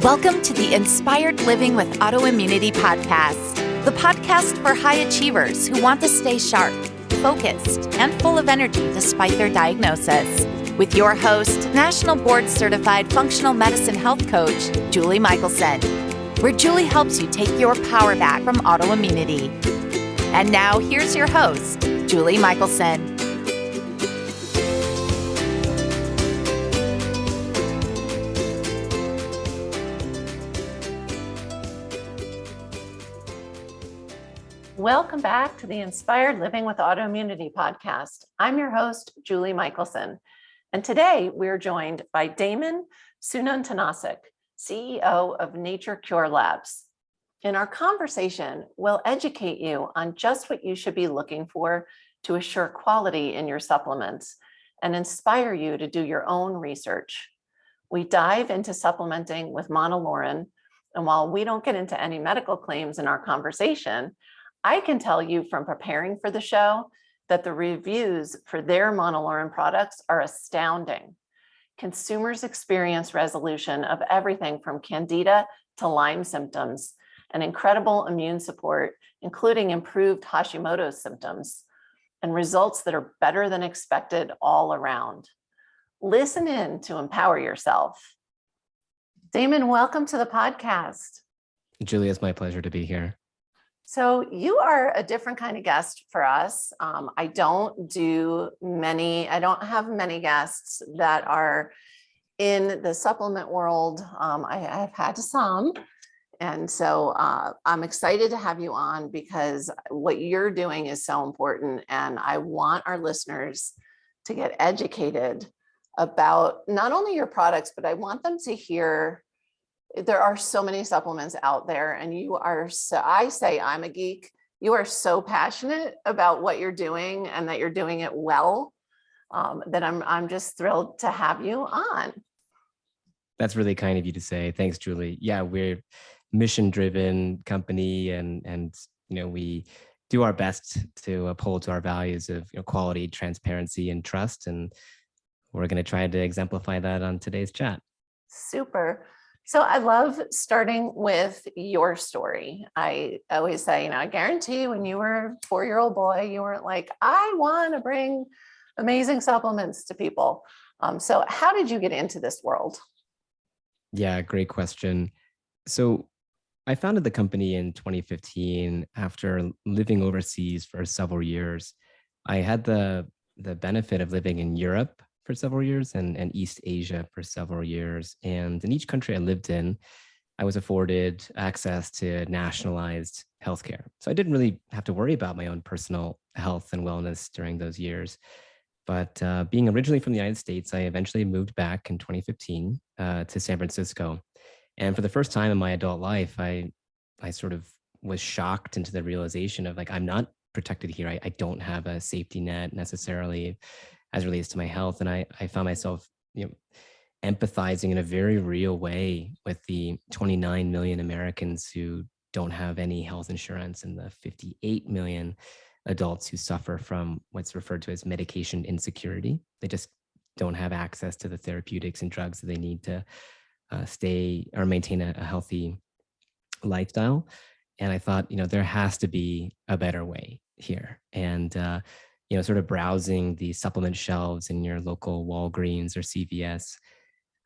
Welcome to the Inspired Living with Autoimmunity podcast, the podcast for high achievers who want to stay sharp, focused, and full of energy despite their diagnosis. With your host, National Board Certified Functional Medicine Health Coach, Julie Michelson, where Julie helps you take your power back from autoimmunity. And now here's your host, Julie Michelson. Welcome back to the Inspired Living with Autoimmunity podcast. I'm your host, Julie Michelson, and today we're joined by Damon Sununtnasuk, CEO of Nature Cure Labs. In our conversation, we'll educate you on just what you should be looking for to assure quality in your supplements and inspire you to do your own research. We dive into supplementing with Monolaurin, and while we don't get into any medical claims in our conversation, I can tell you from preparing for the show that the reviews for their Monolaurin products are astounding. Consumers experience resolution of everything from candida to Lyme symptoms and incredible immune support, including improved Hashimoto's symptoms, and results that are better than expected all around. Listen in to empower yourself. Damon, welcome to the podcast. Julie, it's my pleasure to be here. So you are a different kind of guest for us. I don't have many guests that are in the supplement world. I've had some. And so I'm excited to have you on because what you're doing is so important. And I want our listeners to get educated about not only your products, but I want them to hear there are so many supplements out there, and I say I'm a geek. You are so passionate about what you're doing and that you're doing it well, that I'm just thrilled to have you on. That's really kind of you to say. Thanks, Julie. Yeah, we're mission-driven company, and we do our best to uphold to our values of quality, transparency, and trust. And we're going to try to exemplify that on today's chat. Super. So I love starting with your story. I always say, I guarantee when you were a 4-year-old boy, you weren't like, I want to bring amazing supplements to people. So how did you get into this world? Yeah, great question. So I founded the company in 2015 after living overseas for several years. I had the benefit of living in Europe for several years and East Asia for several years. And in each country I lived in, I was afforded access to nationalized healthcare. So I didn't really have to worry about my own personal health and wellness during those years. But being originally from the United States, I eventually moved back in 2015 to San Francisco. And for the first time in my adult life, I sort of was shocked into the realization of I'm not protected here. I don't have a safety net necessarily as it relates to my health. And I found myself, empathizing in a very real way with the 29 million Americans who don't have any health insurance and the 58 million adults who suffer from what's referred to as medication insecurity. They just don't have access to the therapeutics and drugs that they need to stay or maintain a healthy lifestyle. And I thought, there has to be a better way here. And sort of browsing the supplement shelves in your local Walgreens or CVS,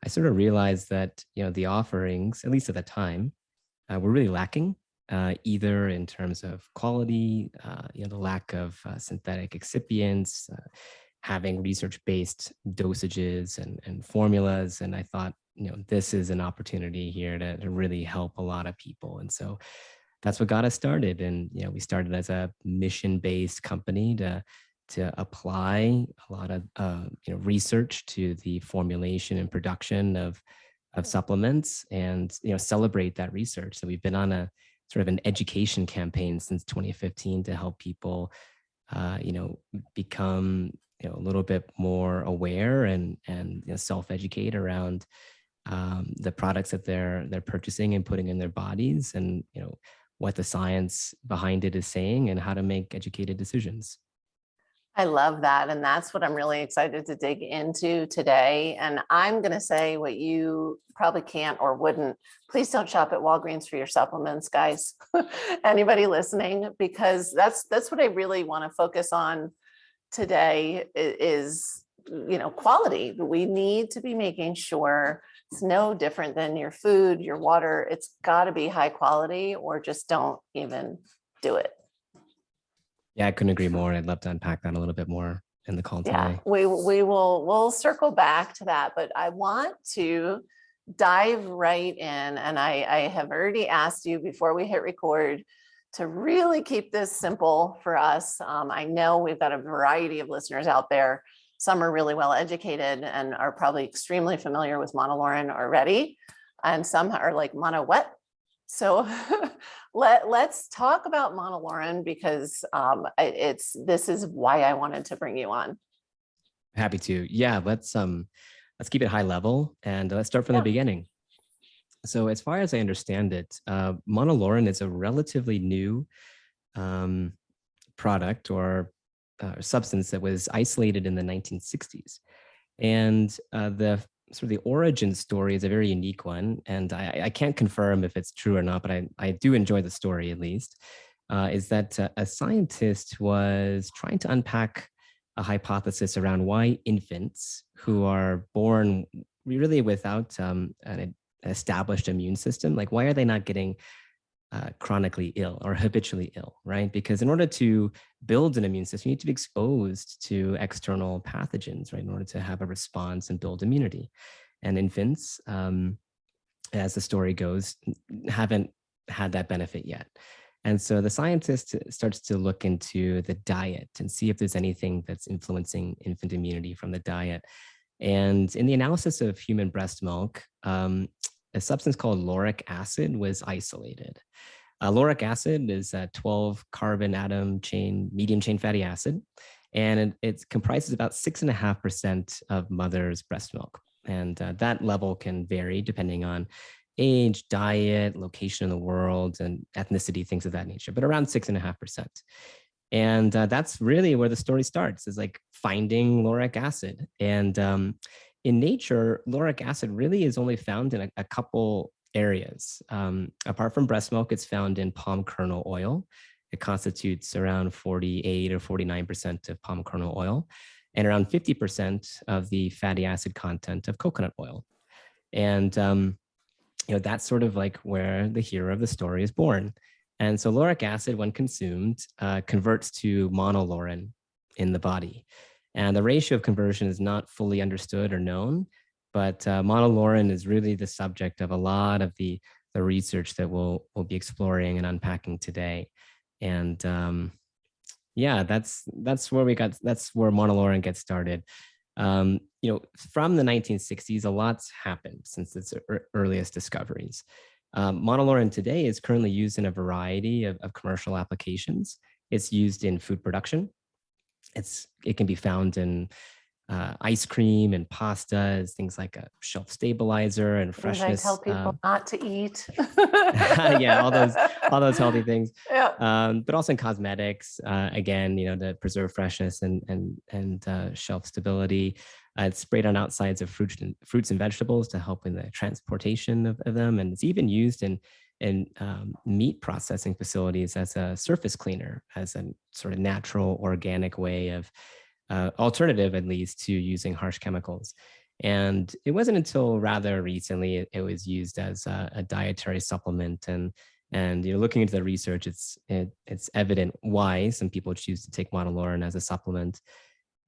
I sort of realized that, the offerings, at least at the time, were really lacking, either in terms of quality, the lack of synthetic excipients, having research-based dosages and formulas. And I thought, this is an opportunity here to really help a lot of people. And so that's what got us started. And, we started as a mission-based company to apply a lot of research to the formulation and production of supplements, and celebrate that research. So we've been on a sort of an education campaign since 2015 to help people become a little bit more aware and self-educate around the products that they're purchasing and putting in their bodies, and what the science behind it is saying, and how to make educated decisions. I love that. And that's what I'm really excited to dig into today. And I'm going to say what you probably can't or wouldn't. Please don't shop at Walgreens for your supplements, guys. Anybody listening, because that's what I really want to focus on today is, quality. We need to be making sure it's no different than your food, your water. It's got to be high quality, or just don't even do it. Yeah, I couldn't agree more. I'd love to unpack that a little bit more in the call today. We'll circle back to that, but I want to dive right in. And I have already asked you before we hit record to really keep this simple for us. I know we've got a variety of listeners out there. Some are really well educated and are probably extremely familiar with monolaurin already, and some are like mono what. So let's talk about monolaurin, because this is why I wanted to bring you on. Happy to. Yeah, let's keep it high level, and let's start from the beginning. So as far as I understand it, monolaurin is a relatively new product or substance that was isolated in the 1960s. And the origin story is a very unique one. And I can't confirm if it's true or not, but I do enjoy the story at least, is that a scientist was trying to unpack a hypothesis around why infants who are born really without an established immune system, like why are they not getting chronically ill or habitually ill, right? Because in order to build an immune system, you need to be exposed to external pathogens, right? In order to have a response and build immunity. And infants, as the story goes, haven't had that benefit yet. And so the scientist starts to look into the diet and see if there's anything that's influencing infant immunity from the diet. And in the analysis of human breast milk, a substance called lauric acid was isolated. Lauric acid is a 12 carbon atom chain, medium chain fatty acid, and it comprises about 6.5% of mother's breast milk. And that level can vary depending on age, diet, location in the world, and ethnicity, things of that nature, but around 6.5%. And that's really where the story starts, is like finding lauric acid. And in nature, lauric acid really is only found in a couple areas. Apart from breast milk, it's found in palm kernel oil. It constitutes around 48 or 49% of palm kernel oil, and around 50% of the fatty acid content of coconut oil. And that's sort of like where the hero of the story is born. And so lauric acid, when consumed, converts to monolaurin in the body. And the ratio of conversion is not fully understood or known, but monolaurin is really the subject of a lot of the research that we'll be exploring and unpacking today. And that's where monolaurin gets started. From the 1960s, a lot's happened since its earliest discoveries. Monolaurin today is currently used in a variety of commercial applications. It's used in food production. It can be found in ice cream and pastas, things like a shelf stabilizer and freshness. I tell people not to eat. Yeah, all those healthy things. Yeah. But also in cosmetics, again, to preserve freshness and shelf stability. It's sprayed on outsides of fruits and vegetables to help in the transportation of them, and it's even used in meat processing facilities as a surface cleaner, as a sort of natural organic way of alternative, at least, to using harsh chemicals. And it wasn't until rather recently it was used as a dietary supplement. And looking into the research, it's evident why some people choose to take monolaurin as a supplement.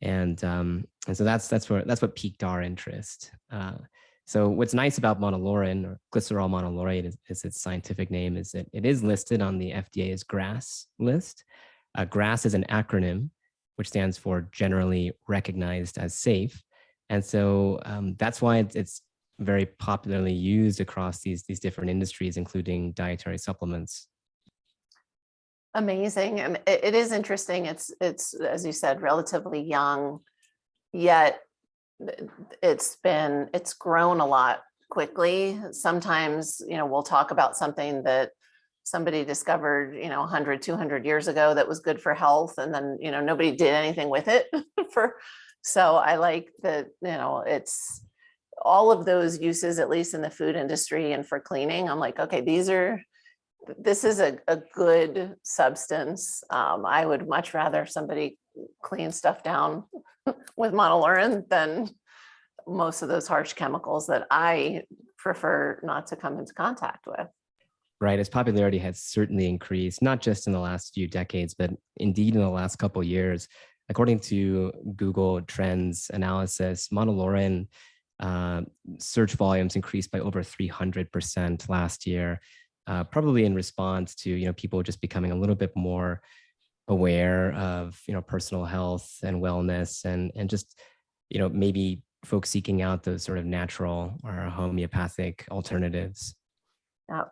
And so that's what piqued our interest. So what's nice about monolaurin, or glycerol monolaurate is its scientific name, is that it is listed on the FDA's GRAS list. GRAS is an acronym which stands for Generally Recognized as Safe. And so that's why it's very popularly used across these different industries, including dietary supplements. Amazing. And it is interesting. It's, as you said, relatively young, yet it's grown a lot quickly. Sometimes, we'll talk about something that somebody discovered, 100, 200 years ago that was good for health. And then, nobody did anything with it so I like that, it's all of those uses, at least in the food industry and for cleaning. I'm like, okay, this is a good substance. I would much rather somebody clean stuff down with monolaurin than most of those harsh chemicals that I prefer not to come into contact with. Right. Its popularity has certainly increased, not just in the last few decades, but indeed in the last couple of years. According to Google Trends analysis, monolaurin search volumes increased by over 300% last year, probably in response to people just becoming a little bit more aware of personal health and wellness, and just maybe folks seeking out those sort of natural or homeopathic alternatives.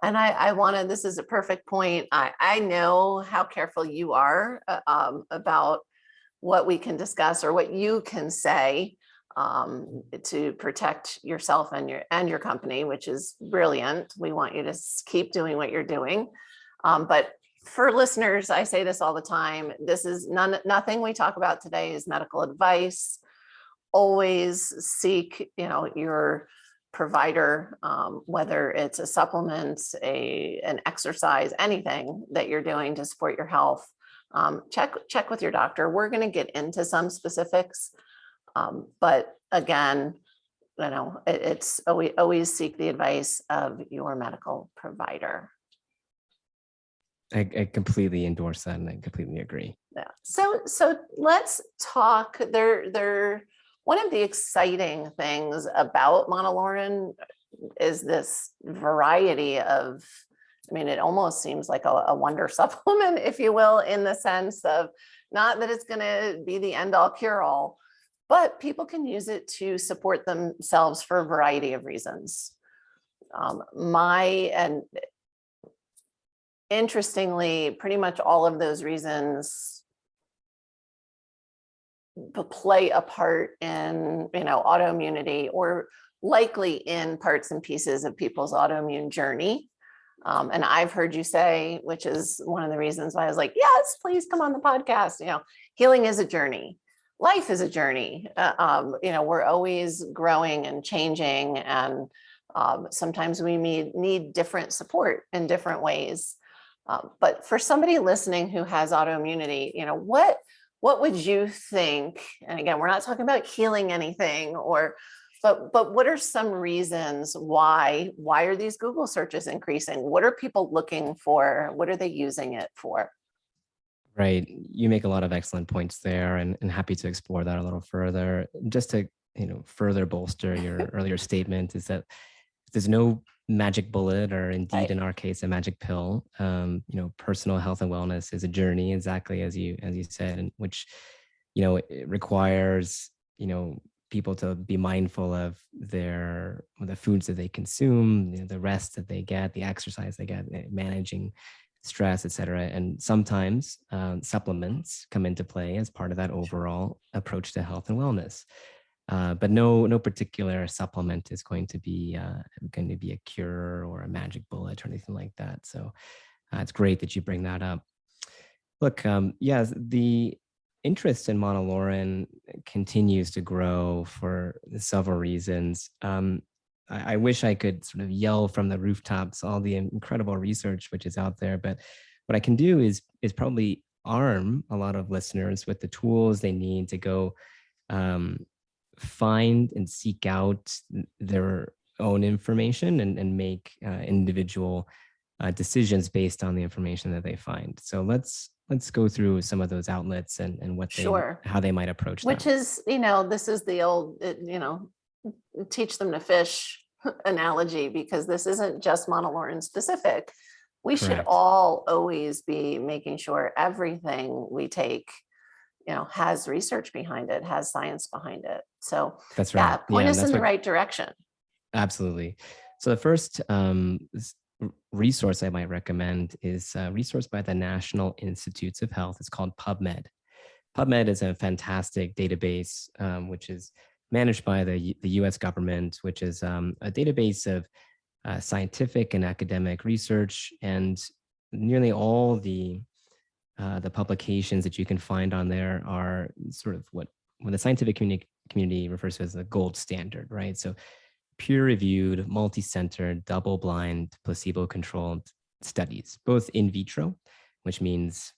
And this is a perfect point. I know how careful you are about what we can discuss or what you can say to protect yourself and your company, which is brilliant. We want you to keep doing what you're doing. But for listeners, I say this all the time. This is nothing we talk about today is medical advice. Always seek, your provider, whether it's a supplement, an exercise, anything that you're doing to support your health. Check with your doctor. We're going to get into some specifics, but again, it's always seek the advice of your medical provider. I completely endorse that, and I completely agree. Yeah. So let's talk. One of the exciting things about monolaurin is this variety of, it almost seems like a wonder supplement, if you will, in the sense of not that it's going to be the end all cure all, but people can use it to support themselves for a variety of reasons. Interestingly, pretty much all of those reasons play a part in, autoimmunity, or likely in parts and pieces of people's autoimmune journey. And I've heard you say, which is one of the reasons why I was like, yes, please come on the podcast. Healing is a journey. Life is a journey. We're always growing and changing, and sometimes we need different support in different ways. But for somebody listening who has autoimmunity, what would you think? And again, we're not talking about healing anything, but what are some reasons why are these Google searches increasing? What are people looking for? What are they using it for? Right. You make a lot of excellent points there, and happy to explore that a little further. Just to, further bolster your earlier statement, is that there's no magic bullet, or indeed Right. in our case, a magic pill. Personal health and wellness is a journey, exactly as you said, and which, it requires, people to be mindful of the foods that they consume, the rest that they get, the exercise they get, managing stress, et cetera. And sometimes supplements come into play as part of that overall approach to health and wellness. But no particular supplement is going to be a cure or a magic bullet or anything like that. So it's great that you bring that up. Look, the interest in monolaurin continues to grow for several reasons. I wish I could sort of yell from the rooftops all the incredible research which is out there, but what I can do is probably arm a lot of listeners with the tools they need to go find and seek out their own information and make individual decisions based on the information that they find. So let's go through some of those outlets and what how they might approach them. Which is, this is the old, teach them to fish analogy, because this isn't just monolaurin specific. We should all always be making sure everything we take, has research behind it, has science behind it. So that's right. Point us in the right direction. Absolutely. So the first resource I might recommend is a resource by the National Institutes of Health. It's called PubMed. PubMed is a fantastic database, which is managed by the US government, which is a database of scientific and academic research. And nearly all the publications that you can find on there are sort of what the scientific community refers to as the gold standard, right? So peer-reviewed, multi-centered, double-blind, placebo-controlled studies, both in vitro, which means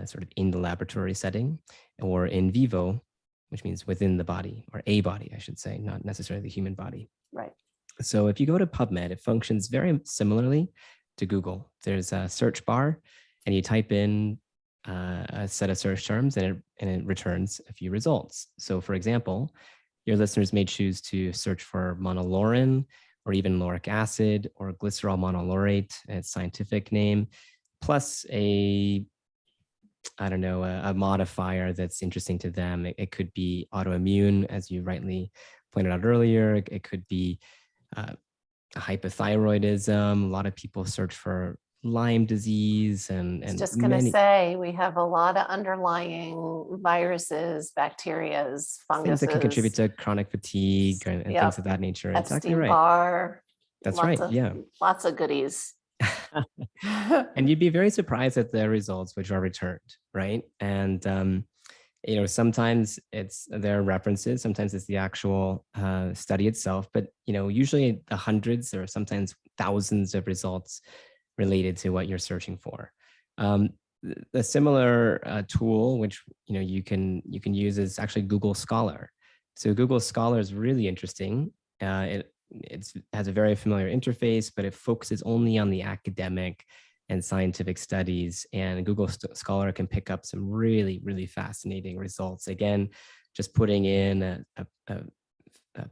sort of in the laboratory setting, or in vivo, which means within the body, or a body, I should say, not necessarily the human body. Right. So if you go to PubMed, it functions very similarly to Google. There's a search bar, and you type in a set of search terms, and it returns a few results. So for example, your listeners may choose to search for monolaurin, or even lauric acid, or glycerol monolaurate, its scientific name, plus a modifier that's interesting to them. It could be autoimmune, as you rightly pointed out earlier. It could be hypothyroidism. A lot of people search for Lyme disease and I was just going to say, we have a lot of underlying viruses, bacterias, funguses. Things that can contribute to chronic fatigue and things of that nature. Exactly right. Epstein-Barr. That's right. Yeah. Lots of goodies. And you'd be very surprised at the results which are returned, right? And sometimes it's their references, sometimes it's the actual study itself, but usually the hundreds or sometimes thousands of results related to what you're searching for. A similar tool which you can use is actually Google Scholar. So Google Scholar is really interesting. It has a very familiar interface, but it focuses only on the academic and scientific studies. And Google Scholar can pick up some really, really fascinating results. Again, just putting in a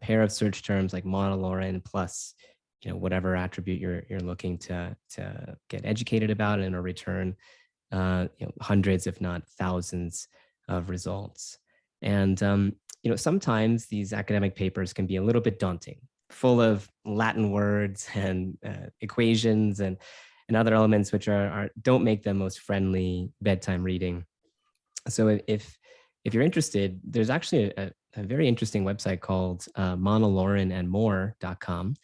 pair of search terms like monolaurin plus, whatever attribute you're looking to get educated about, and in return, hundreds, if not thousands, of results. And sometimes these academic papers can be a little bit daunting, full of Latin words and equations and other elements which don't make them most friendly bedtime reading. So if you're interested, there's actually a very interesting website called monolaurinandmore.com,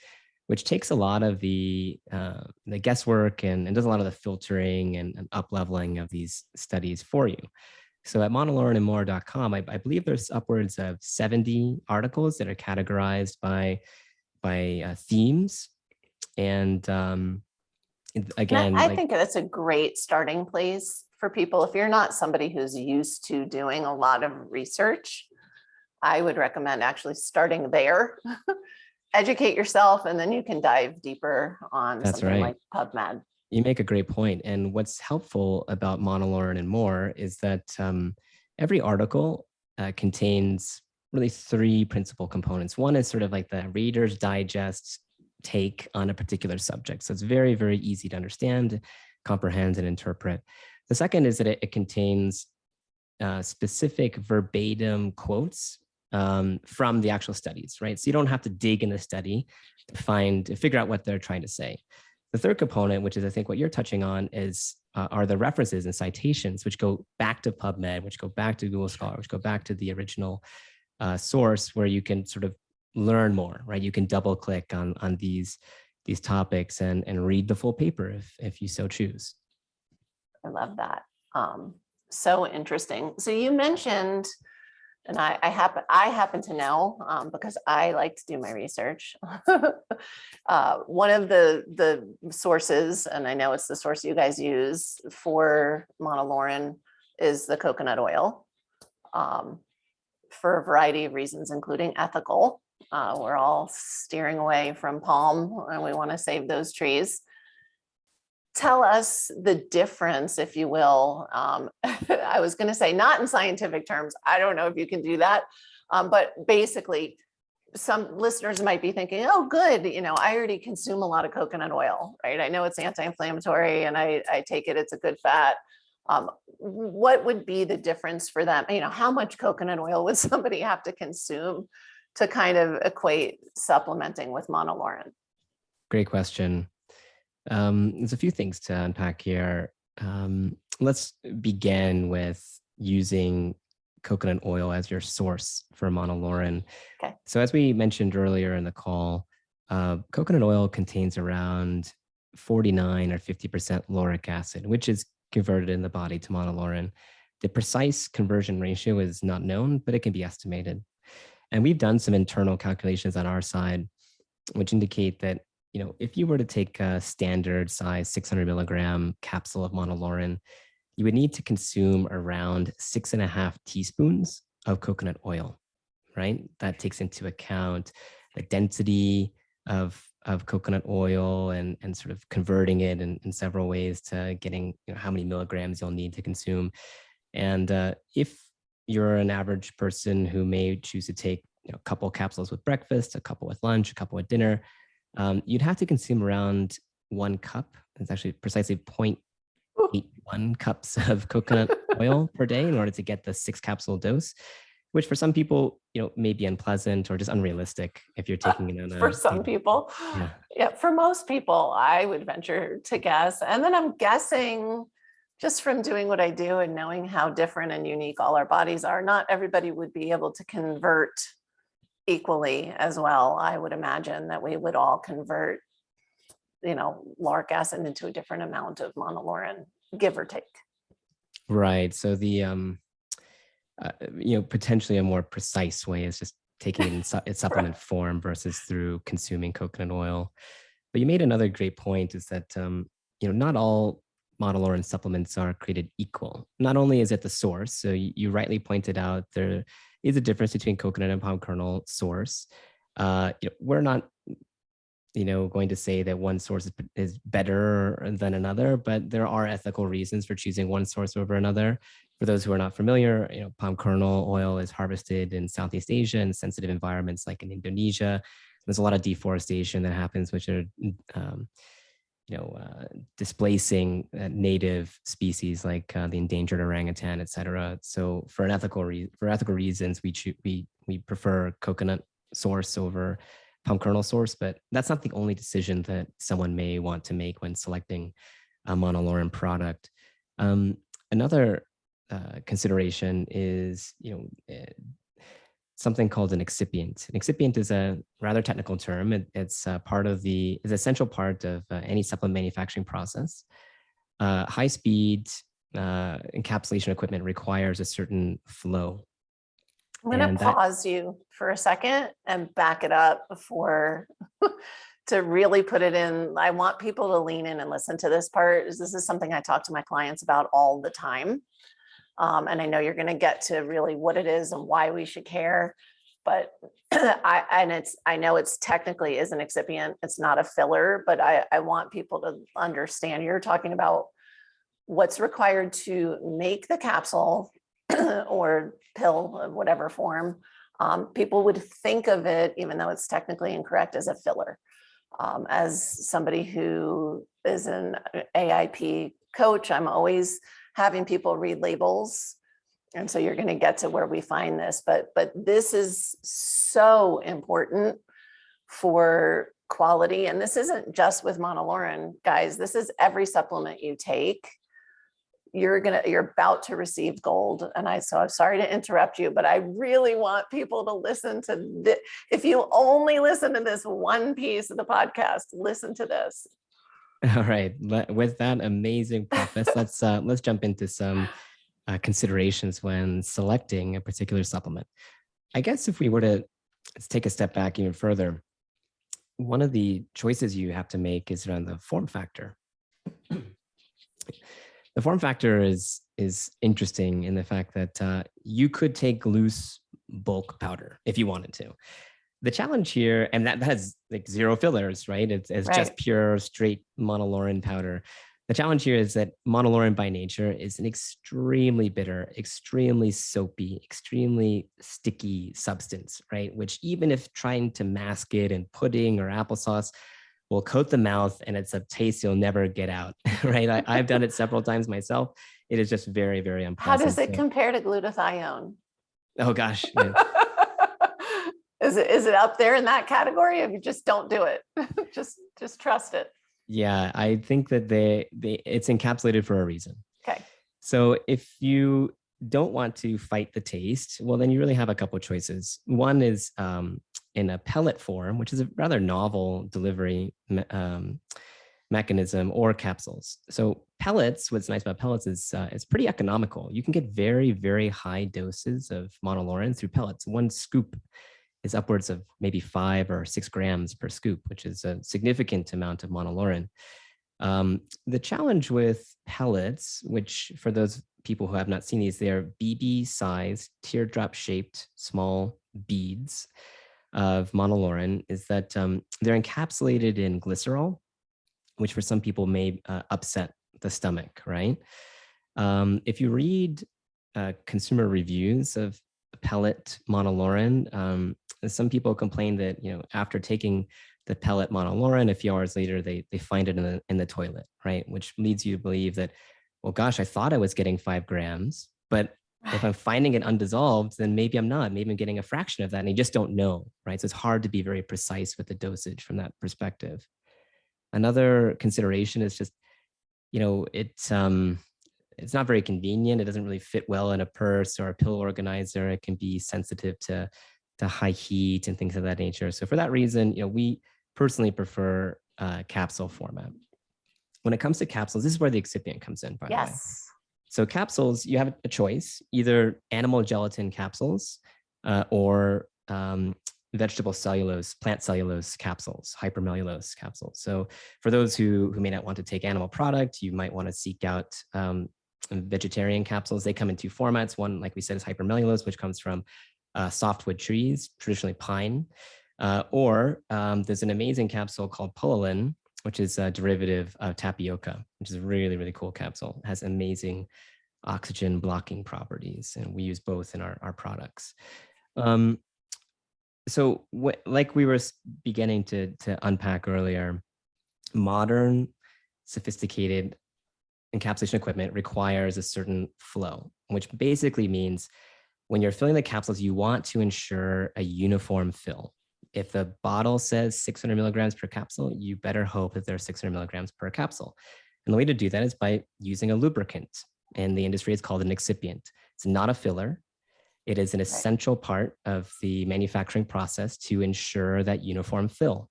which takes a lot of the guesswork and does a lot of the filtering and up-leveling of these studies for you. So at monolaurinandmore.com, I believe there's upwards of 70 articles that are categorized by themes. And again, I think that's a great starting place for people. If you're not somebody who's used to doing a lot of research, I would recommend actually starting there. Educate yourself, and then you can dive deeper on something like PubMed. You make a great point. And what's helpful about Monolaurin and More is that every article contains really three principal components. One is sort of like the Reader's Digest take on a particular subject. So it's very, very easy to understand, comprehend, and interpret. The second is that it contains specific verbatim quotes from the actual studies, right? So you don't have to dig in the study to figure out what they're trying to say. The third component, which is I think what you're touching on, are the references and citations, which go back to PubMed, which go back to Google Scholar, which go back to the original source, where you can sort of learn more, right? You can double click on these topics and read the full paper if you so choose. I love that. So interesting. So you mentioned, and I happen to know because I like to do my research. One of the sources, and I know it's the source you guys use for monolaurin, is the coconut oil, for a variety of reasons, including ethical. We're all steering away from palm, and we want to save those trees. Tell us the difference, if you will. I was going to say not in scientific terms. I don't know if you can do that. But basically, some listeners might be thinking, oh, good. I already consume a lot of coconut oil, right? I know it's anti-inflammatory and I take it, it's a good fat. What would be the difference for them? How much coconut oil would somebody have to consume to kind of equate supplementing with monolaurin? Great question. There's a few things to unpack here. Let's begin with using coconut oil as your source for monolaurin. Okay. So as we mentioned earlier in the call, coconut oil contains around 49 or 50% lauric acid, which is converted in the body to monolaurin. The precise conversion ratio is not known, but it can be estimated. And we've done some internal calculations on our side, which indicate that, if you were to take a standard size 600 milligram capsule of monolaurin, you would need to consume around 6.5 teaspoons of coconut oil, right? That takes into account the density of coconut oil and sort of converting it in several ways to getting how many milligrams you'll need to consume. And if you're an average person who may choose to take a couple capsules with breakfast, a couple with lunch, a couple with dinner, you'd have to consume around 1 cup. It's actually precisely 0.81 cups of coconut oil per day in order to get the 6 capsule dose, which for some people, may be unpleasant or just unrealistic if you're taking it on for some people. Yeah, for most people, I would venture to guess. And then I'm guessing, just from doing what I do and knowing how different and unique all our bodies are, not everybody would be able to convert equally as well. I would imagine that we would all convert, lauric acid into a different amount of monolaurin, give or take. Right. So the, potentially a more precise way is just taking it in its supplement form versus through consuming coconut oil. But you made another great point, is that, not all monolaurin supplements are created equal. Not only is it the source, so you rightly pointed out there is a difference between coconut and palm kernel source. We're not, going to say that one source is better than another, but there are ethical reasons for choosing one source over another. For those who are not familiar, palm kernel oil is harvested in Southeast Asia in sensitive environments like in Indonesia. There's a lot of deforestation that happens, which are displacing native species like the endangered orangutan, et cetera. So for ethical reasons, we prefer coconut source over palm kernel source, but that's not the only decision that someone may want to make when selecting a monolaurin product. Another consideration is, something called an excipient. An excipient is a rather technical term. It's is an essential part of any supplement manufacturing process. High-speed encapsulation equipment requires a certain flow. I'm going to pause you for a second and back it up before to really put it in. I want people to lean in and listen to this part. This is something I talk to my clients about all the time. And I know you're going to get to really what it is and why we should care, but I know it's technically is an excipient. It's not a filler, but I want people to understand you're talking about what's required to make the capsule or pill of whatever form. People would think of it, even though it's technically incorrect, as a filler. As somebody who is an AIP coach, I'm always having people read labels. And so you're going to get to where we find this, but this is so important for quality. And this isn't just with monolaurin, guys. This is every supplement you take. You're about to receive gold. And so I'm sorry to interrupt you, but I really want people to listen to this. If you only listen to this one piece of the podcast, listen to this. All right. With that amazing preface, let's jump into some considerations when selecting a particular supplement. I guess if we were to take a step back even further, one of the choices you have to make is around the form factor. The form factor is interesting in the fact that you could take loose bulk powder if you wanted to. The challenge here, and that has like zero fillers, right? It's right. Just pure straight monolaurin powder. The challenge here is that monolaurin by nature is an extremely bitter, extremely soapy, extremely sticky substance, right? Which even if trying to mask it in pudding or applesauce will coat the mouth and it's a taste you'll never get out, right? I've done it several times myself. It is just very, very unpleasant. How does it compare to glutathione? Oh gosh. Yeah. Is it up there in that category? If you just don't do it, just trust it. Yeah, I think that it's encapsulated for a reason. Okay. So if you don't want to fight the taste, well, then you really have a couple of choices. One is in a pellet form, which is a rather novel delivery mechanism or capsules. So pellets, what's nice about pellets is it's pretty economical. You can get very, very high doses of monolaurin through pellets. One scoop is upwards of maybe 5 or 6 grams per scoop, which is a significant amount of monolaurin. The challenge with pellets, which for those people who have not seen these, they are BB-sized, teardrop-shaped small beads of monolaurin, is that they're encapsulated in glycerol, which for some people may upset the stomach, right? If you read consumer reviews of pellet monolaurin, some people complain that, after taking the pellet monolaurin, a few hours later, they find it in the toilet, right? Which leads you to believe that, well, gosh, I thought I was getting 5 grams, but if I'm finding it undissolved, then maybe I'm not. Maybe I'm getting a fraction of that, and you just don't know, right? So it's hard to be very precise with the dosage from that perspective. Another consideration is just, it's not very convenient. It doesn't really fit well in a purse or a pill organizer. It can be sensitive to high heat and things of that nature. So for that reason, we personally prefer capsule format. When it comes to capsules, this is where the excipient comes in, by the way. So capsules, you have a choice, either animal gelatin capsules or vegetable cellulose, plant cellulose capsules, hypermellulose capsules. So for those who may not want to take animal product, you might want to seek out vegetarian capsules. They come in 2 formats. One, like we said, is hypermellulose, which comes from softwood trees, traditionally pine. Or there's an amazing capsule called pullulan, which is a derivative of tapioca, which is a really, really cool capsule. It has amazing oxygen blocking properties, and we use both in our products. So like we were beginning to unpack earlier, modern, sophisticated encapsulation equipment requires a certain flow, which basically means when you're filling the capsules, you want to ensure a uniform fill. If the bottle says 600 milligrams per capsule, you better hope that there's 600 milligrams per capsule. And the way to do that is by using a lubricant. In the industry, it's called an excipient. It's not a filler. It is an essential part of the manufacturing process to ensure that uniform fill.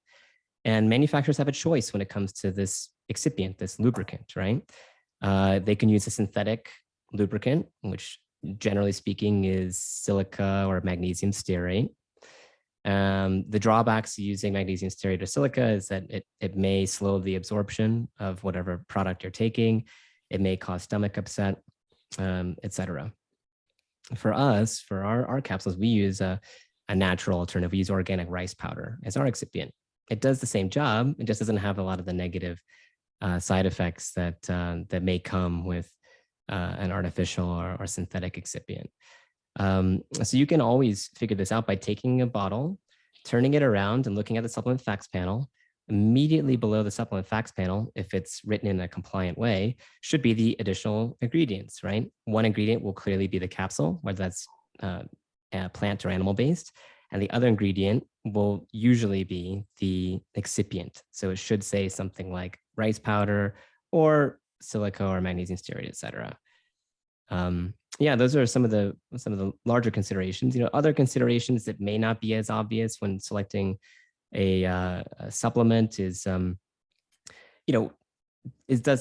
And manufacturers have a choice when it comes to this excipient, this lubricant, right? They can use a synthetic lubricant, which generally speaking is silica or magnesium stearate. The drawbacks to using magnesium stearate or silica is that it may slow the absorption of whatever product you're taking. It may cause stomach upset, etc. For us, for our capsules, we use a natural alternative. We use organic rice powder as our excipient. It does the same job. It just doesn't have a lot of the negative side effects that may come with an artificial or synthetic excipient. So you can always figure this out by taking a bottle, turning it around and looking at the supplement facts panel. Immediately below the supplement facts panel, if it's written in a compliant way, should be the additional ingredients, right? One ingredient will clearly be the capsule, whether that's plant or animal based. And the other ingredient will usually be the excipient. So it should say something like rice powder or silica or magnesium stearate, et cetera. Yeah, those are some of the larger considerations. Other considerations that may not be as obvious when selecting a supplement is, does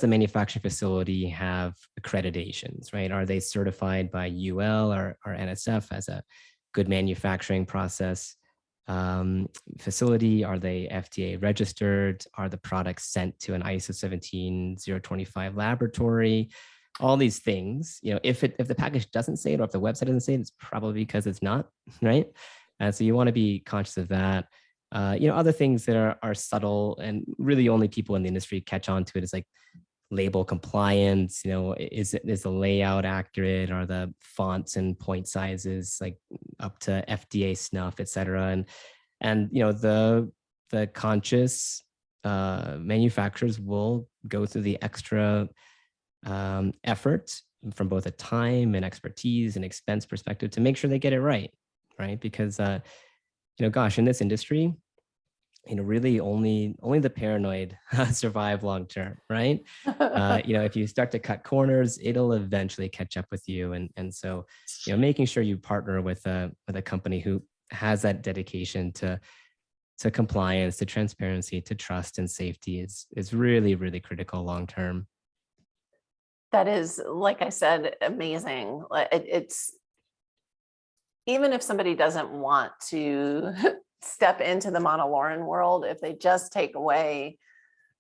the manufacturing facility have accreditations, right? Are they certified by UL or NSF as a good manufacturing process facility? Are they FDA registered? Are the products sent to an ISO 17025 laboratory? All these things, if the package doesn't say it or if the website doesn't say it, it's probably because it's not, right? So you want to be conscious of that. Other things that are subtle and really only people in the industry catch on to it is like label compliance. Is the layout accurate? Are the fonts and point sizes like up to FDA snuff, et cetera? And the conscious manufacturers will go through the extra effort from both a time and expertise and expense perspective to make sure they get it right? Because gosh, in this industry, really only the paranoid survive long term, right? If you start to cut corners, it'll eventually catch up with you. And so, making sure you partner with a company who has that dedication to to compliance, to transparency, to trust and safety is really, really critical long term. That is, like I said, amazing. It's even if somebody doesn't want to step into the Monolaurin world, if they just take away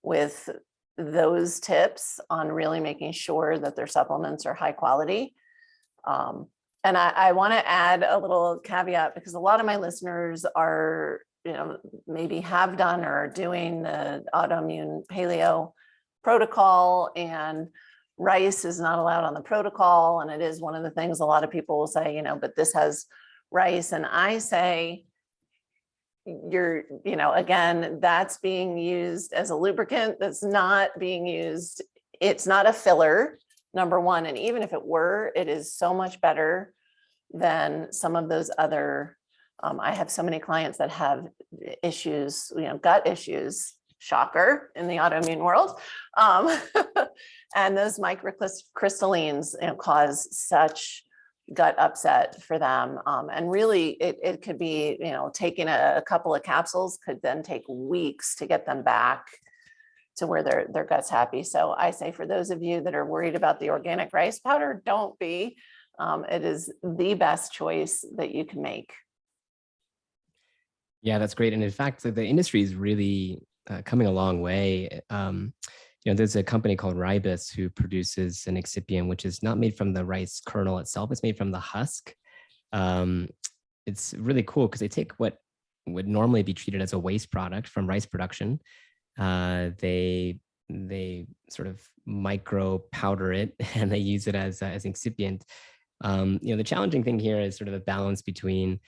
with those tips on really making sure that their supplements are high quality. And I want to add a little caveat, because a lot of my listeners are, maybe have done or are doing the autoimmune paleo protocol, and rice is not allowed on the protocol. And it is one of the things a lot of people will say, but this has rice. And I say, again, that's being used as a lubricant. That's not being used. It's not a filler, number one. And even if it were, it is so much better than some of those other, I have so many clients that have issues, gut issues, shocker in the autoimmune world. And those microcrystallines cause such gut upset for them. And really it could be, taking a couple of capsules could then take weeks to get them back to where their gut's happy. So I say, for those of you that are worried about the organic rice powder, don't be. It is the best choice that you can make. Yeah, that's great. And in fact, the industry is really coming a long way. There's a company called Ribis who produces an excipient, which is not made from the rice kernel itself. It's made from the husk. It's really cool because they take what would normally be treated as a waste product from rice production. They sort of micro powder it and they use it as an excipient. The challenging thing here is sort of a balance between,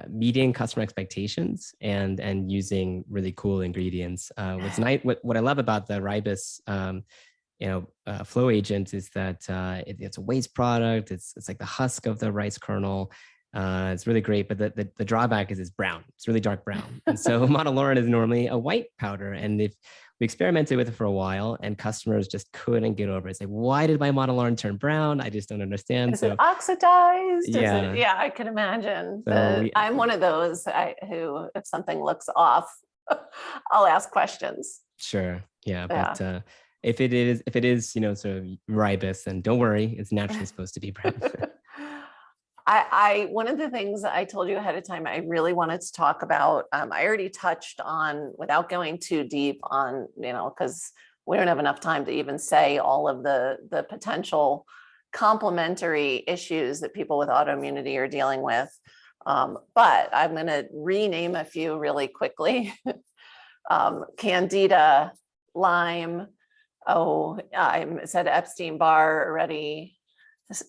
meeting customer expectations and using really cool ingredients. What's nice, what I love about the Ribis, flow agent is that it's a waste product. It's like the husk of the rice kernel. It's really great, but the drawback is it's brown. It's really dark brown. And so Monolaurin is normally a white powder. And if we experimented with it for a while and customers just couldn't get over it. It's like, why did my Monolaurin turn brown? I just don't understand. Is it oxidized? Yeah. Yeah, I can imagine. So I'm one of those who, if something looks off, I'll ask questions. Sure. Yeah. But if it is, sort of Ribis, then don't worry. It's naturally supposed to be brown. One of the things I told you ahead of time, I really wanted to talk about, I already touched on, without going too deep on, because we don't have enough time to even say all of the potential complementary issues that people with autoimmunity are dealing with. But I'm going to rename a few really quickly. Candida, Lyme. I said Epstein-Barr already.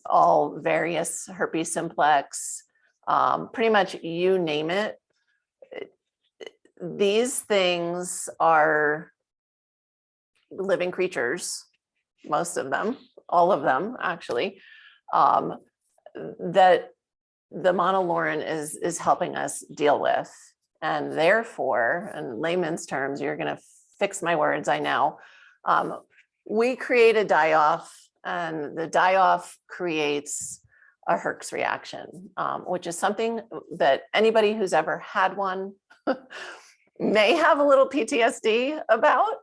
All various herpes simplex, pretty much you name it. These things are living creatures, most of them, all of them actually, that the Monolaurin is helping us deal with. And therefore, in layman's terms, you're going to fix my words, I know. We create a die-off, and the die-off creates a Herx reaction, which is something that anybody who's ever had one may have a little PTSD about.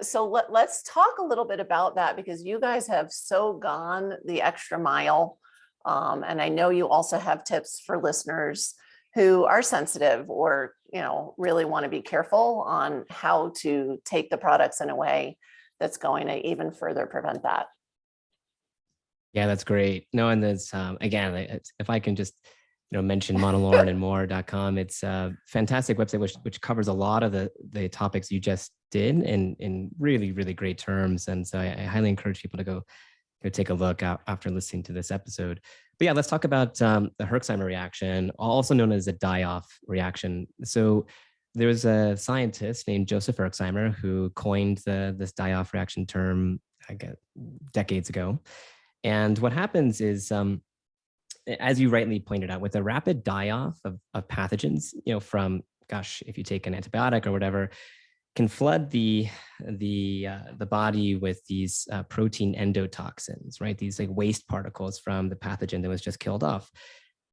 So let's talk a little bit about that, because you guys have so gone the extra mile. And I know you also have tips for listeners who are sensitive or, really want to be careful on how to take the products in a way that's going to even further prevent that. Yeah, that's great. No, and there's again, if I can just mention monolaurinandmore.com, it's a fantastic website which covers a lot of the topics you just did in really, really great terms. And so I highly encourage people to go take a look after listening to this episode. But yeah, let's talk about the Herxheimer reaction, also known as a die-off reaction. So there was a scientist named Joseph Herxheimer who coined this die-off reaction term, I guess, decades ago. And what happens is, as you rightly pointed out, with a rapid die-off of pathogens, from, if you take an antibiotic or whatever, can flood the body with these protein endotoxins, right? These like waste particles from the pathogen that was just killed off.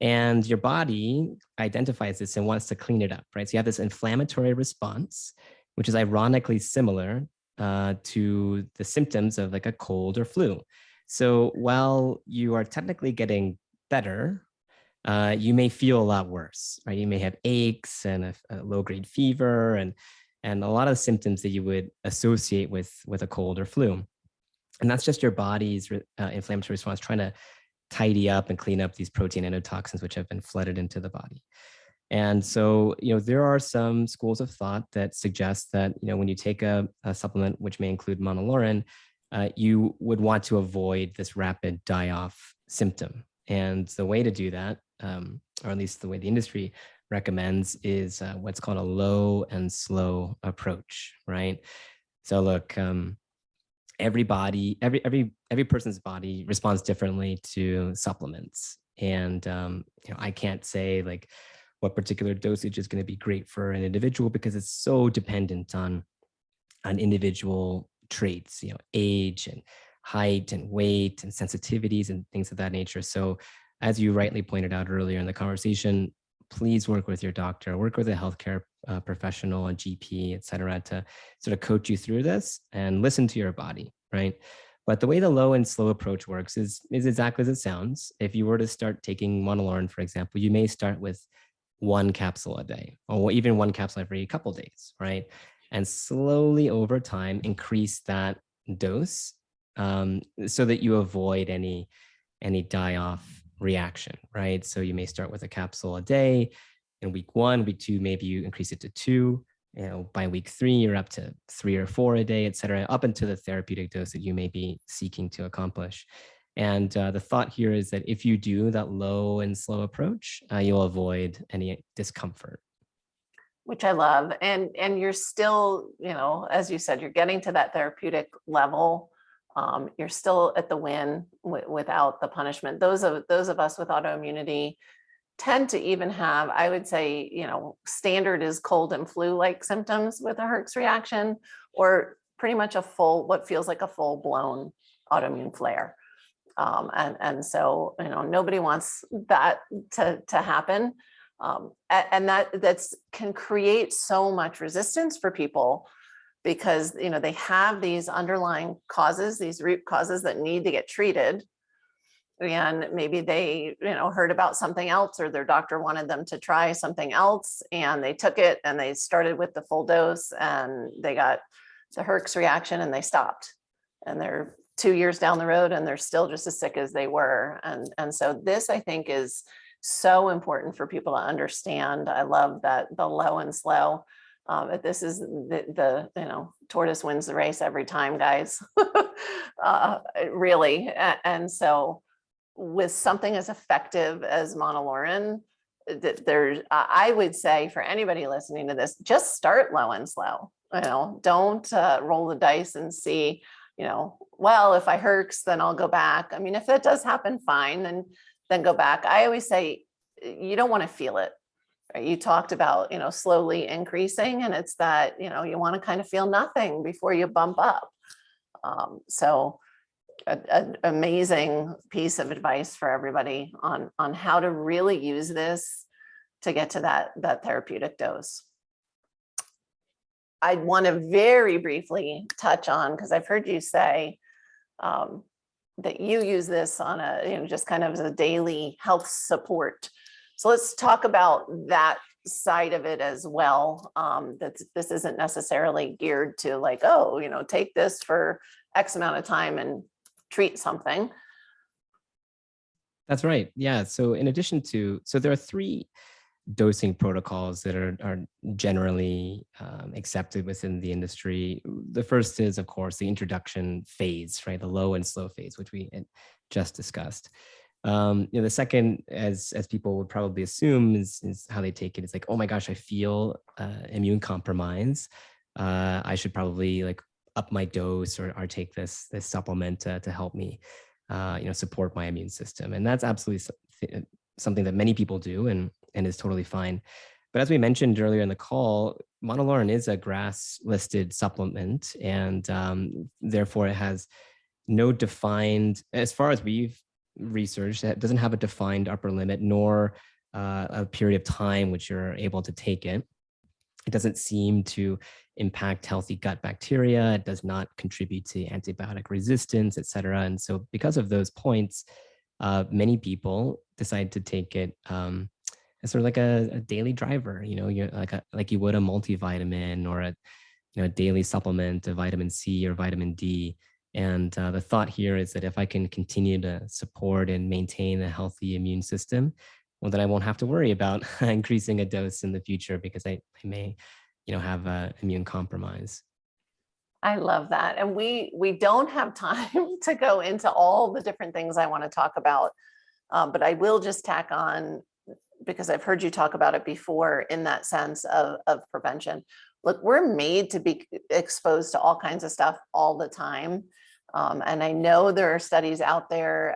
And your body identifies this and wants to clean it up, right? So you have this inflammatory response, which is ironically similar to the symptoms of like a cold or flu. So while you are technically getting better, you may feel a lot worse, right? You may have aches and a low-grade fever and a lot of symptoms that you would associate with a cold or flu. And that's just your body's inflammatory response trying to tidy up and clean up these protein endotoxins which have been flooded into the body. And so, there are some schools of thought that suggest that, when you take a supplement, which may include monolaurin, you would want to avoid this rapid die-off symptom. And the way to do that, or at least the way the industry recommends, is what's called a low and slow approach, right? So look, every person's body responds differently to supplements. And, I can't say like what particular dosage is going to be great for an individual because it's so dependent on individual traits, age and height and weight and sensitivities and things of that nature. So as you rightly pointed out earlier in the conversation, please work with your doctor, work with a healthcare professional, a GP, et cetera, to sort of coach you through this and listen to your body, right? But the way the low and slow approach works is exactly as it sounds. If you were to start taking monolaurin, for example, you may start with 1 capsule a day, or even 1 capsule every couple of days, right? And slowly over time, increase that dose so that you avoid any die-off reaction, right? So you may start with a capsule a day. In week 1, week 2, maybe you increase it to 2. By week 3, you're up to 3 or 4 a day, et cetera, up into the therapeutic dose that you may be seeking to accomplish. And the thought here is that if you do that low and slow approach, you'll avoid any discomfort. Which I love. And you're still, as you said, you're getting to that therapeutic level. You're still at the win without the punishment. Those of us with autoimmunity tend to even have, I would say, standard is cold and flu-like symptoms with a Herx reaction, or pretty much what feels like a full-blown autoimmune flare. And so, nobody wants that to happen. And that's can create so much resistance for people because, they have these underlying causes, these root causes that need to get treated. And maybe they, heard about something else, or their doctor wanted them to try something else, and they took it and they started with the full dose and they got the Herx reaction and they stopped. And they're 2 years down the road and they're still just as sick as they were. And so this, I think, is so important for people to understand. I love that the low and slow. This is the tortoise wins the race every time, guys. Really. And so with something as effective as monolaurin, I would say for anybody listening to this, just start low and slow. Don't roll the dice and see, well, if I Herx, then I'll go back. I mean, if that does happen, fine, then go back. I always say you don't want to feel it. Right? You talked about, slowly increasing, and it's that, you want to kind of feel nothing before you bump up. So an amazing piece of advice for everybody on how to really use this to get to that therapeutic dose. I want to very briefly touch on, because I've heard you say that you use this on just kind of as a daily health support. So let's talk about that side of it as well. That this isn't necessarily geared to like, take this for X amount of time and treat something. That's right. Yeah. So in addition to, there are 3 dosing protocols that are generally accepted within the industry. The first is, of course, the introduction phase, right? The low and slow phase, which we just discussed. The second, as people would probably assume, is how they take it. It's like, oh my gosh, I feel immune compromise. I should probably like up my dose or take this supplement to help me, support my immune system. And that's absolutely something that many people do and is totally fine. But as we mentioned earlier in the call, monolaurin is a GRAS-listed supplement, and therefore it has no defined, as far as we've research that doesn't have a defined upper limit nor a period of time which you're able to take it. It doesn't seem to impact healthy gut bacteria. It does not contribute to antibiotic resistance, et cetera. And so because of those points, many people decide to take it as sort of like a daily driver, you're like you would a multivitamin or a daily supplement of vitamin C or vitamin D. And the thought here is that if I can continue to support and maintain a healthy immune system, well, then I won't have to worry about increasing a dose in the future because I may, have immune compromise. I love that. And we don't have time to go into all the different things I want to talk about, but I will just tack on, because I've heard you talk about it before in that sense of prevention. Look, we're made to be exposed to all kinds of stuff all the time. And I know there are studies out there.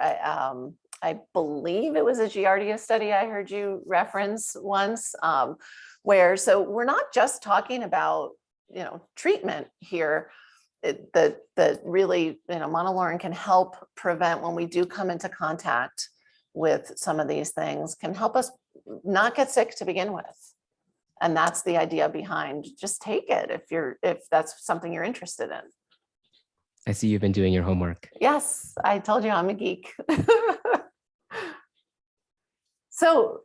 I believe it was a Giardia study I heard you reference once, so we're not just talking about, treatment here. That really, monolaurin can help prevent when we do come into contact with some of these things, can help us not get sick to begin with. And that's the idea behind just take it if that's something you're interested in. I see you've been doing your homework. Yes, I told you I'm a geek. So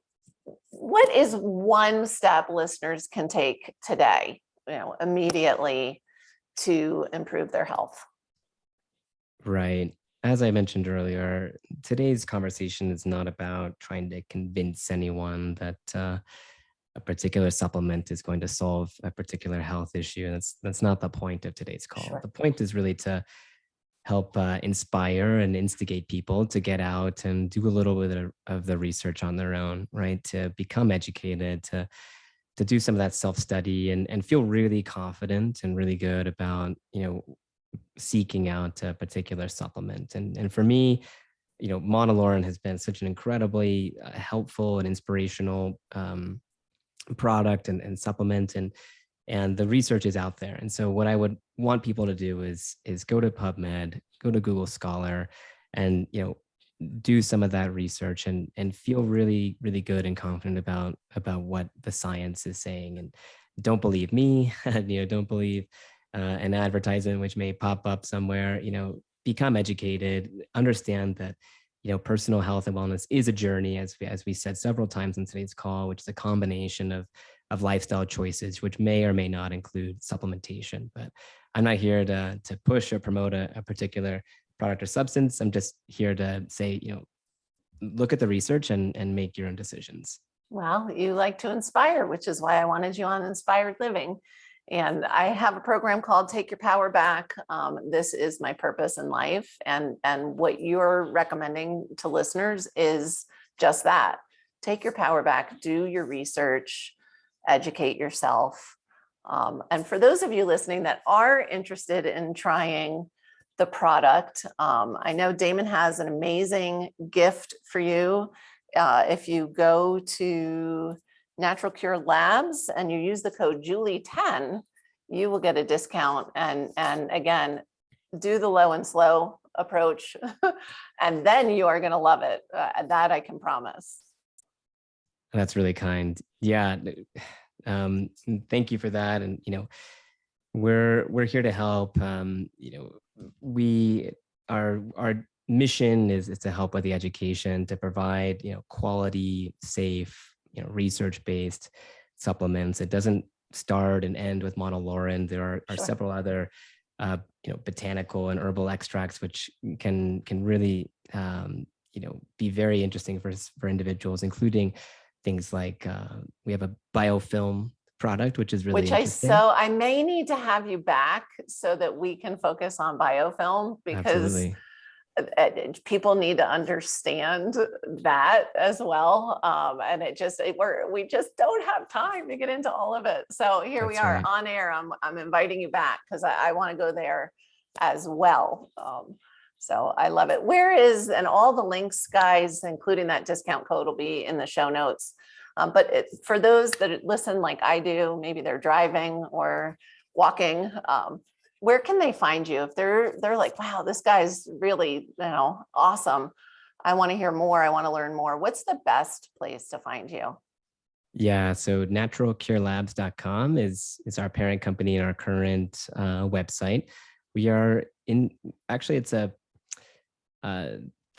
what is one step listeners can take today, immediately to improve their health? Right. As I mentioned earlier, today's conversation is not about trying to convince anyone that a particular supplement is going to solve a particular health issue. That's not the point of today's call. Sure. The point is really to help inspire and instigate people to get out and do a little bit of the research on their own, right? To become educated, to do some of that self-study and feel really confident and really good about, seeking out a particular supplement. And for me, Monolaurin has been such an incredibly helpful and inspirational product and supplement, and the research is out there. And so what I would want people to do is go to PubMed, go to Google Scholar, and do some of that research and feel really, really good and confident about what the science is saying. And don't believe me, don't believe an advertisement which may pop up somewhere. Become educated, understand that personal health and wellness is a journey, as we said several times in today's call, which is a combination of lifestyle choices, which may or may not include supplementation. But I'm not here to push or promote a particular product or substance. I'm just here to say, look at the research and make your own decisions. Well, you like to inspire, which is why I wanted you on Inspired Living. And I have a program called Take Your Power Back. This is my purpose in life. And what you're recommending to listeners is just that. Take your power back, do your research, educate yourself. And for those of you listening that are interested in trying the product, I know Damon has an amazing gift for you. If you go to Natural Cure Labs and you use the code Julie10, you will get a discount. And again, do the low and slow approach, and then you are going to love it. That I can promise. That's really kind. Yeah. Thank you for that. And, we're here to help. Our mission is to help with the education, to provide, quality, safe, research-based supplements. It doesn't start and end with monolaurin. There are Sure. several other, botanical and herbal extracts, which can really, be very interesting for individuals, including things like we have a biofilm product, which is really interesting. I may need to have you back so that we can focus on biofilm, because Absolutely. People need to understand that as well. And we just don't have time to get into all of it. So here we That's are right. on air. I'm inviting you back because I want to go there as well. So I love it. And all the links, guys, including that discount code, will be in the show notes. But for those that listen like I do, maybe they're driving or walking, where can they find you if they're like, wow, this guy's really, awesome. I want to hear more. I want to learn more. What's the best place to find you? Yeah, so naturalcurelabs.com is our parent company and our current website. We are actually,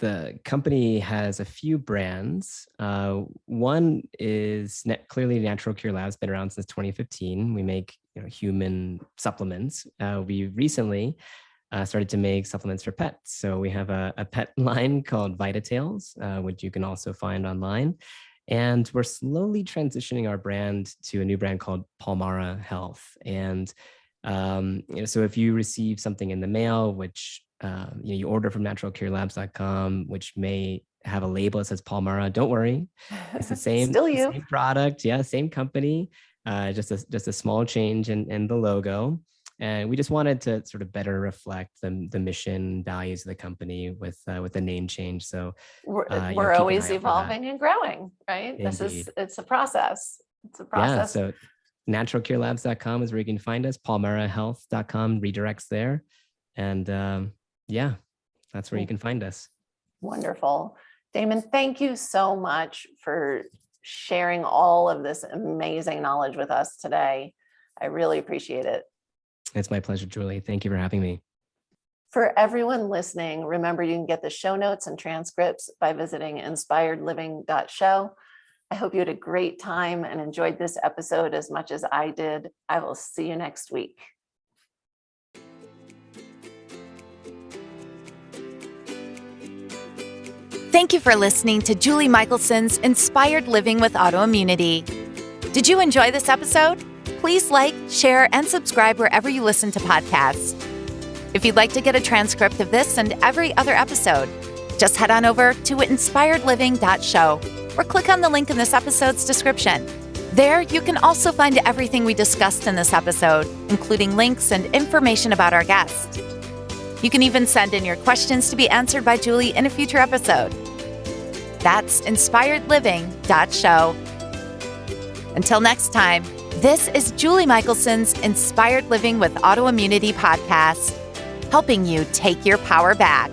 the company has a few brands. One is clearly Natural Cure Labs, been around since 2015. We make human supplements. We recently started to make supplements for pets. So we have a pet line called VitaTails, which you can also find online. And we're slowly transitioning our brand to a new brand called Palmara Health. And so if you receive something in the mail, which you order from naturalcurelabs.com, which may have a label that says Palmara, don't worry, it's the same, Still you. same product, same company, just a small change in the logo. And we just wanted to sort of better reflect the mission values of the company with the name change. So we're always evolving and growing, right? Indeed. It's a process. It's a process. Yeah, so naturalcurelabs.com is where you can find us. palmarahealth.com redirects there. And that's where you can find us. Wonderful. Damon, thank you so much for sharing all of this amazing knowledge with us today. I really appreciate it. It's my pleasure, Julie. Thank you for having me. For everyone listening, remember you can get the show notes and transcripts by visiting inspiredliving.show. I hope you had a great time and enjoyed this episode as much as I did. I will see you next week. Thank you for listening to Julie Michelson's Inspired Living with Autoimmunity. Did you enjoy this episode? Please like, share, and subscribe wherever you listen to podcasts. If you'd like to get a transcript of this and every other episode, just head on over to inspiredliving.show or click on the link in this episode's description. There, you can also find everything we discussed in this episode, including links and information about our guest. You can even send in your questions to be answered by Julie in a future episode. That's inspiredliving.show. Until next time, this is Julie Michelson's Inspired Living with Autoimmunity podcast, helping you take your power back.